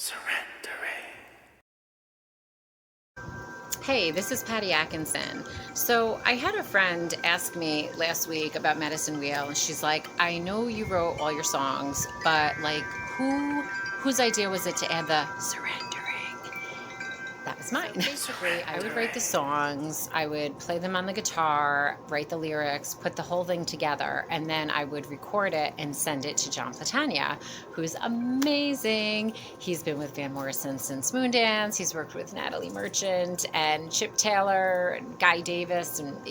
Surrendering. Hey, this is Patty Atkinson. So I had a friend ask me last week about Medicine Wheel, and she's like, I know you wrote all your songs, but like whose idea was it to add the surrendering? That was mine. Basically, I would write the songs, I would play them on the guitar, write the lyrics, put the whole thing together, and then I would record it and send it to John Platania, who's amazing. He's been with Van Morrison since Moondance. He's worked with Natalie Merchant and Chip Taylor and Guy Davis, and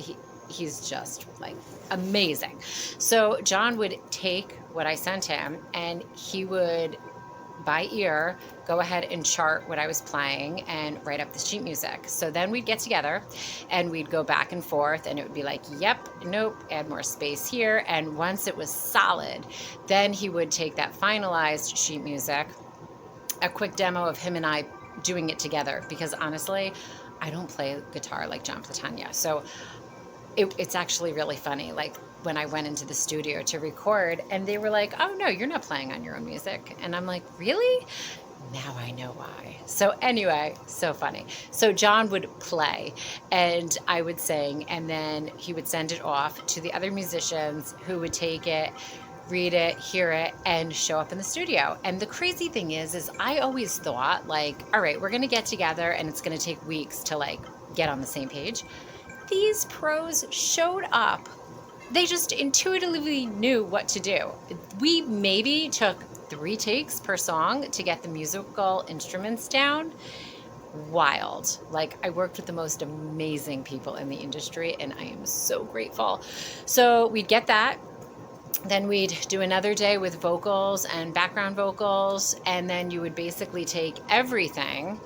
he's just like amazing. So John would take what I sent him and he would, by ear, go ahead and chart what I was playing and write up the sheet music. So then we'd get together and we'd go back and forth, and it would be like, yep, nope, add more space here. And once it was solid, then he would take that finalized sheet music, a quick demo of him and I doing it together, because honestly, I don't play guitar like John Platania. So it's actually really funny. Like when I went into the studio to record and they were like, oh no, you're not playing on your own music. And I'm like, really? Now I know why. So anyway, so funny. So John would play and I would sing, and then he would send it off to the other musicians who would take it, read it, hear it, and show up in the studio. And the crazy thing is I always thought like, all right, we're going to get together and it's going to take weeks to like get on the same page. These pros showed up. They just intuitively knew what to do. We maybe took 3 takes per song to get the musical instruments down. Wild. Like, I worked with the most amazing people in the industry, and I am so grateful. So we'd get that. Then we'd do another day with vocals and background vocals, and then you would basically take everything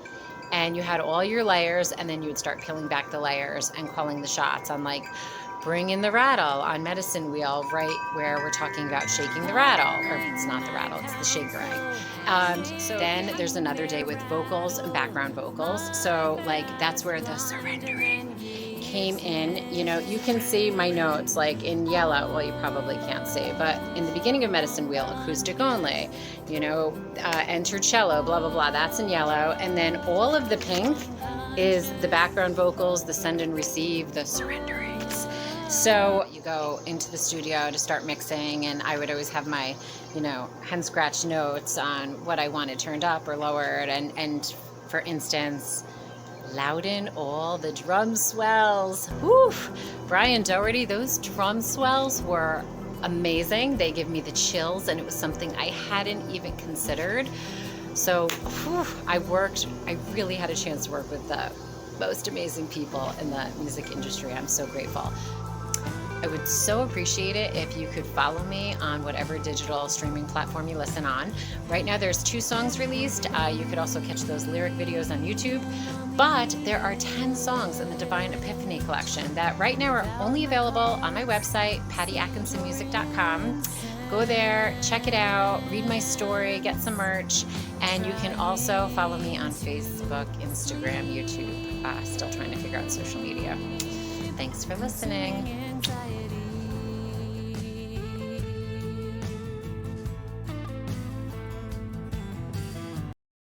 and you had all your layers, and then you would start peeling back the layers and calling the shots on like bring in the rattle on Medicine Wheel, right where we're talking about shaking the rattle, or it's not the rattle, it's the shaker egg. So then there's another day with vocals and background vocals. So like that's where the surrendering came in. You know, you can see my notes like in yellow. Well, you probably can't see, but in the beginning of Medicine Wheel, acoustic only, you know, enter cello, blah, blah, blah, that's in yellow. And then all of the pink is the background vocals, the send and receive, the surrenderings. So you go into the studio to start mixing, and I would always have my, you know, hand scratch notes on what I wanted turned up or lowered. And for instance, louden all the drum swells. Woof! Brian Doherty, those drum swells were amazing. They give me the chills, and it was something I hadn't even considered. So I really had a chance to work with the most amazing people in the music industry. I'm so grateful. I would so appreciate it if you could follow me on whatever digital streaming platform you listen on. Right now there's 2 songs released. You could also catch those lyric videos on YouTube. But there are 10 songs in the Divine Epiphany collection that right now are only available on my website, pattyatkinsonmusic.com. Go there, check it out, read my story, get some merch, and you can also follow me on Facebook, Instagram, YouTube. Still trying to figure out social media. Thanks for listening.